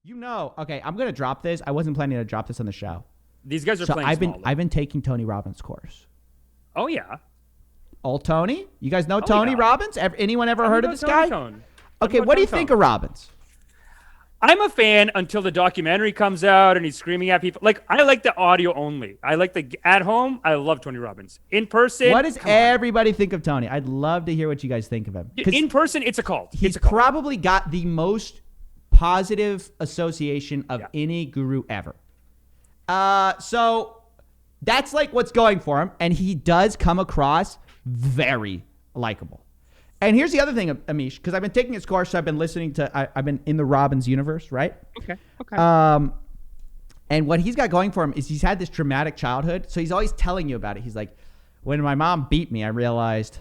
Okay, I'm going to drop this. I wasn't planning to drop this on the show. These guys are So playing I've been taking Tony Robbins' course. Oh, yeah. Old Tony? You guys know Tony Robbins? Anyone ever heard of this guy? Okay, what do you think of Robbins? I'm a fan until the documentary comes out and he's screaming at people. Like, I like the audio only. I like the at home. I love Tony Robbins. In person, what does everybody think of Tony? I'd love to hear what you guys think of him. In person, it's a cult. He's probably got the most positive association of any guru ever. So that's like what's going for him, and he does come across very likable. And here's the other thing, Amish, because I've been taking his course, so I've been listening to, I've been in the Robbins universe, right? Okay. And what he's got going for him is he's had this traumatic childhood, so he's always telling you about it. He's like, when my mom beat me, I realized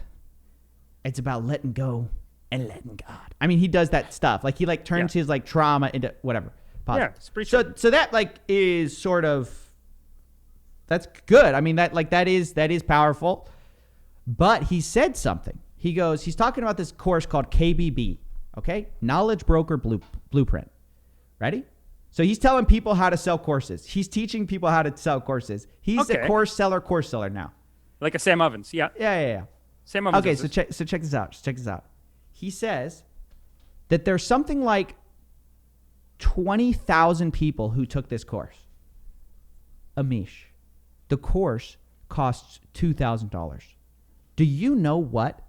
it's about letting go and letting God. I mean, he does that stuff. Like, he like turns his like trauma into whatever. Positive. Yeah, it's pretty true. So that like is sort of, that's good. I mean, that is powerful. But he said something. He's talking about this course called KBB, okay? Knowledge Broker Blueprint. Ready? So he's telling people how to sell courses. He's teaching people how to sell courses. He's a course seller now. Like a Sam Ovens, yeah. Yeah. Sam Ovens. Okay, so check this out. He says that there's something like 20,000 people who took this course. Amish, the course costs $2,000. Do you know what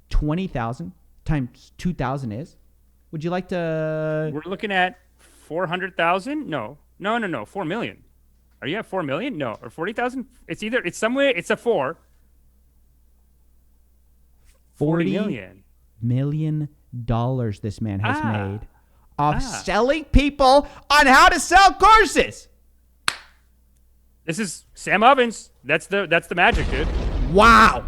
20,000 times 2,000 is? Would you like to? We're looking at 400,000. No. 4 million. Are you at 4 million? No, or 40,000? It's somewhere. It's a 4. 40 million dollars this man has made off selling people on how to sell courses. This is Sam Ovens. That's the magic, dude. Wow.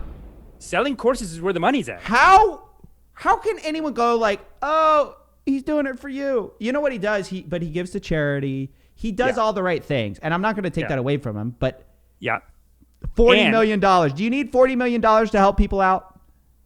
Selling courses is where the money's at. How can anyone go like, oh, he's doing it for you? You know what he does? But he gives to charity. He does all the right things. And I'm not going to take that away from him, but $40 million. Do you need $40 million to help people out?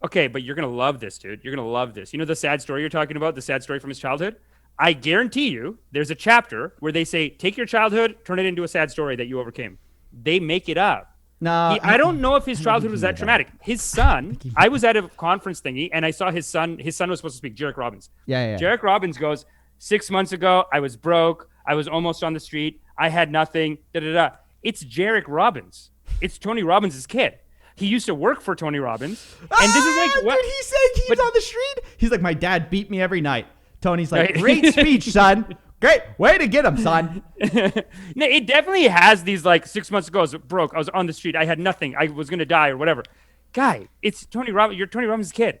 Okay, but you're going to love this, dude. You're going to love this. You know the sad story you're talking about, the sad story from his childhood? I guarantee you there's a chapter where they say, take your childhood, turn it into a sad story that you overcame. They make it up. No, I don't know if his childhood was that traumatic. His son, I was at a conference thingy, and I saw his son. His son was supposed to speak, Jarek Robbins. Yeah. Jarek Robbins goes, 6 months ago, I was broke. I was almost on the street. I had nothing. It's Jarek Robbins. It's Tony Robbins' kid. He used to work for Tony Robbins. And this is like, what? Did he say he's on the street? He's like, my dad beat me every night. Tony's like, great speech, son. Great. Way to get him, son. No, it definitely has these like 6 months ago, I was broke. I was on the street. I had nothing. I was going to die or whatever. Guy, it's Tony Robbins. You're Tony Robbins' kid.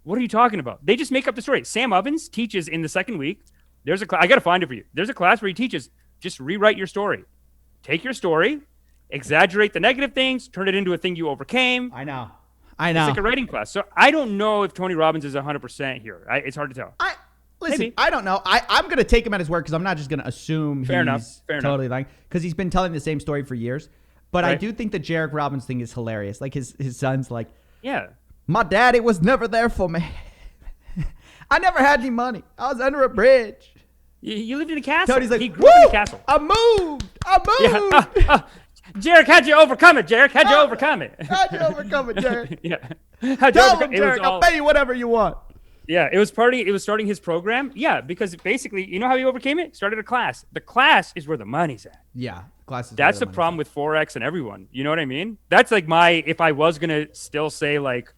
What are you talking about? They just make up the story. Sam Ovens teaches in the second week. There's a class. I got to find it for you. There's a class where he teaches just rewrite your story. Take your story, exaggerate the negative things, turn it into a thing you overcame. I know. It's like a writing class. So I don't know if Tony Robbins is 100% here. It's hard to tell. Listen, Maybe. I don't know. I'm going to take him at his word because I'm not just going to assume Fair he's totally lying because he's been telling the same story for years. But I do think the Jarek Robbins thing is hilarious. Like his son's like, yeah, my daddy was never there for me. I never had any money. I was under a bridge. You lived in a castle. Tony's like, he grew up in a castle. I moved. Yeah. Jarek, how'd you overcome it, Jarek? How'd you overcome it? How'd you overcome it, Jarek? Yeah. Tell him, Jarek, I'll pay you whatever you want. Yeah, it was starting his program. Yeah, because basically, you know how he overcame it? Started a class. The class is where the money's at. Yeah, classes. That's the problem with Forex and everyone. You know what I mean? That's like if I was going to still say like,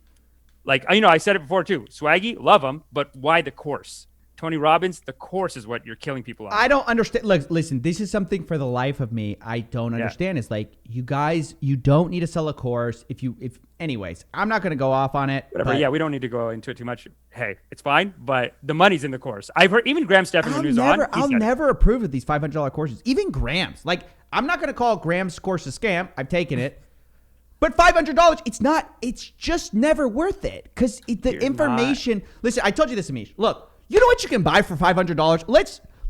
I said it before too. Swaggy, love him, but why the course? Tony Robbins, the course is what you're killing people on. I don't understand. Look, listen, this is something for the life of me I don't understand. It's like, you guys, you don't need to sell a course. Anyways, I'm not going to go off on it. Whatever. Yeah, we don't need to go into it too much. Hey, it's fine, but the money's in the course. I've heard even Graham Stephan, when he was on. I'll never approve of these $500 courses, even Graham's. Like, I'm not going to call Graham's course a scam. I've taken it. But $500, it's just never worth it because the information. Listen, I told you this, Amish. Look. You know what you can buy for $500?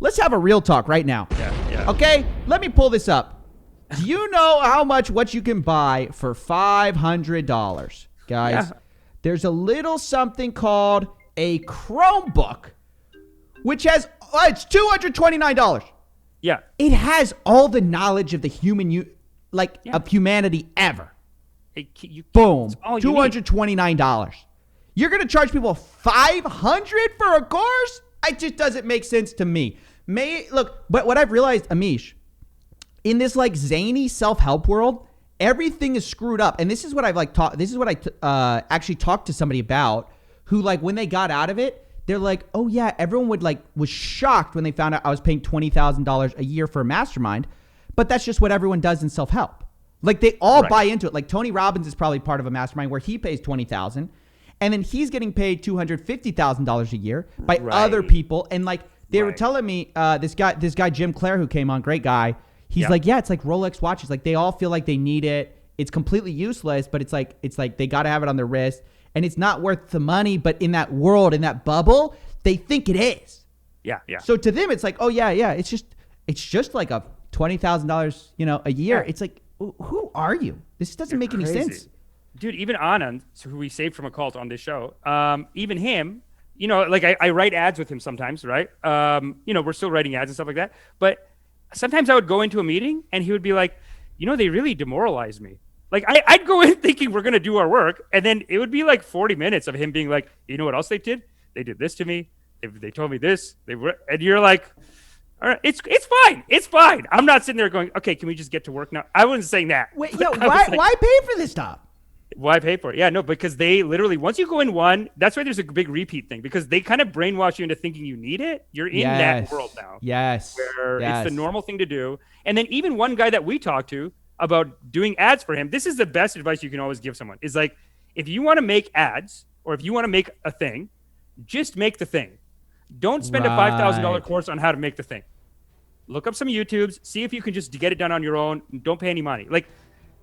Let's have a real talk right now. Yeah. Okay? Let me pull this up. Do you know how much what you can buy for $500? Guys, there's a little something called a Chromebook which has, it's $229. Yeah. It has all the knowledge of the of humanity ever. Boom. $229. You're going to charge people $500 for a course? It just doesn't make sense to me. But what I've realized, Amish, in this like zany self-help world, everything is screwed up. And this is what I've like taught. This is what I actually talked to somebody about who, like, when they got out of it, they're like, oh yeah, everyone was shocked when they found out I was paying $20,000 a year for a mastermind. But that's just what everyone does in self-help. Like, they all buy into it. Like, Tony Robbins is probably part of a mastermind where he pays $20,000, and then he's getting paid $250,000 a year by other people. And like, they were telling me, this guy Jim Clare, who came on, great guy. He's like, yeah, it's like Rolex watches. Like, they all feel like they need it. It's completely useless, but it's like they got to have it on their wrist, and it's not worth the money. But in that world, in that bubble, they think it is. Yeah, yeah. So to them, it's like, oh yeah, it's just like a $20,000, a year. It's like, who are you? This doesn't make any sense. Dude, even Anand, who we saved from a cult on this show, even him, like I write ads with him sometimes, right? We're still writing ads and stuff like that. But sometimes I would go into a meeting and he would be like, they really demoralized me. Like, I'd go in thinking we're going to do our work. And then it would be like 40 minutes of him being like, you know what else they did? They did this to me. They told me this. And you're like, all right, it's fine. It's fine. I'm not sitting there going, okay, can we just get to work now? I wasn't saying that. Wait, why pay for this stuff? Why pay for it? Yeah, no, because they literally, once you go in one, that's why there's a big repeat thing, because they kind of brainwash you into thinking you need it. You're in that world now. Yes. Where it's the normal thing to do. And then even one guy that we talked to about doing ads for him, this is the best advice you can always give someone, is like, if you want to make ads or if you want to make a thing, just make the thing. Don't spend a $5,000 course on how to make the thing. Look up some YouTubes, see if you can just get it done on your own. Don't pay any money. Like,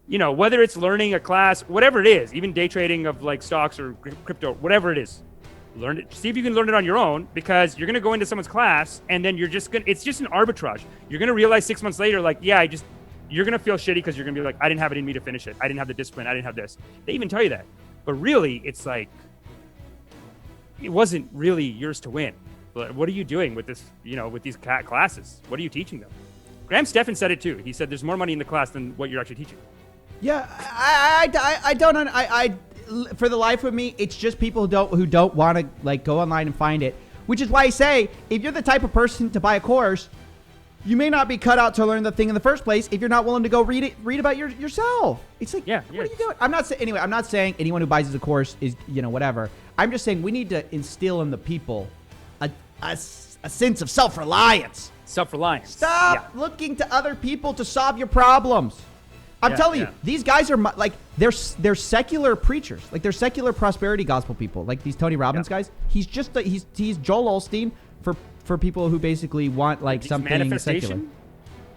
whether it's learning a class, whatever it is, even day trading of like stocks or crypto, whatever it is, learn it. See if you can learn it on your own, because you're going to go into someone's class and then it's just an arbitrage. You're going to realize 6 months later, like, you're going to feel shitty because you're going to be like, I didn't have it in me to finish it. I didn't have the discipline. I didn't have this. They even tell you that. But really, it's like, it wasn't really yours to win. But what are you doing with this, with these classes? What are you teaching them? Graham Stephan said it too. He said there's more money in the class than what you're actually teaching. Yeah, I don't. For the life of me, it's just people who don't want to like go online and find it. Which is why I say, if you're the type of person to buy a course, you may not be cut out to learn the thing in the first place if you're not willing to go read about yourself. It's like, what are you doing? I'm not saying anyone who buys the course is whatever. I'm just saying we need to instill in the people a sense of self-reliance. Self-reliance. Stop looking to other people to solve your problems. I'm telling you, these guys are like, they're secular preachers. Like, they're secular prosperity gospel people. Like these Tony Robbins guys. He's just he's Joel Osteen for people who basically want like something secular.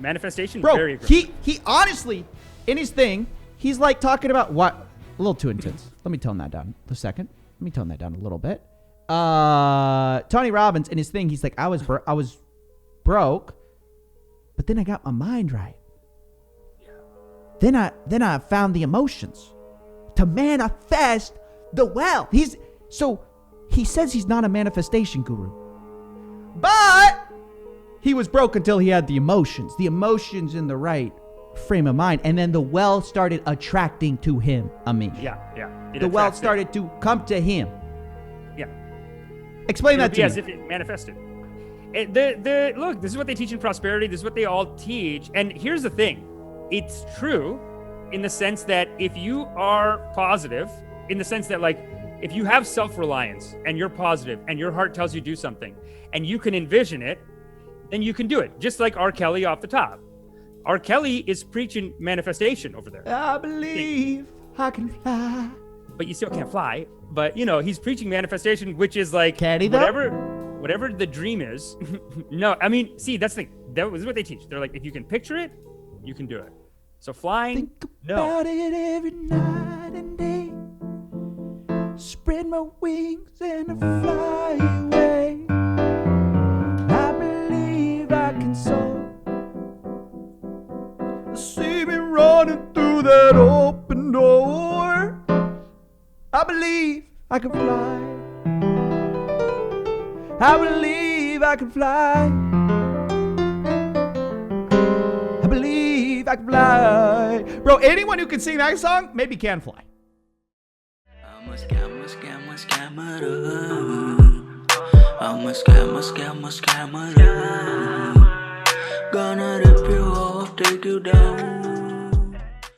Manifestation, bro. Very aggressive. He honestly, in his thing, he's like talking about what, a little too intense. Let me tone that down a second. Let me tone that down a little bit. Tony Robbins in his thing, he's like, I was broke, but then I got my mind right. Then I found the emotions to manifest the wealth. He says he's not a manifestation guru, but he was broke until he had the emotions in the right frame of mind, and then the wealth started attracting to him. The wealth started to come to him. Explain that to me. As if it manifested. Look, this is what they teach in prosperity. This is what they all teach. And here's the thing. It's true in the sense that if you are positive, in the sense that like, if you have self-reliance and you're positive and your heart tells you to do something and you can envision it, then you can do it. Just like R. Kelly off the top. R. Kelly is preaching manifestation over there. I believe I can fly. But you still can't fly. But, he's preaching manifestation, which is like, can he whatever the dream is. No, I mean, see, that's the thing. That is what they teach. They're like, if you can picture it, you can do it. So flying, think about it every night and day. Spread my wings and I fly away. I believe I can soar. See me running through that open door. I believe I can fly. I believe believe I can fly. I believe I can fly. Bro, anyone who can sing that song maybe can fly. I'm a scammer. I'm a scammer. Gonna rip you off, take you down.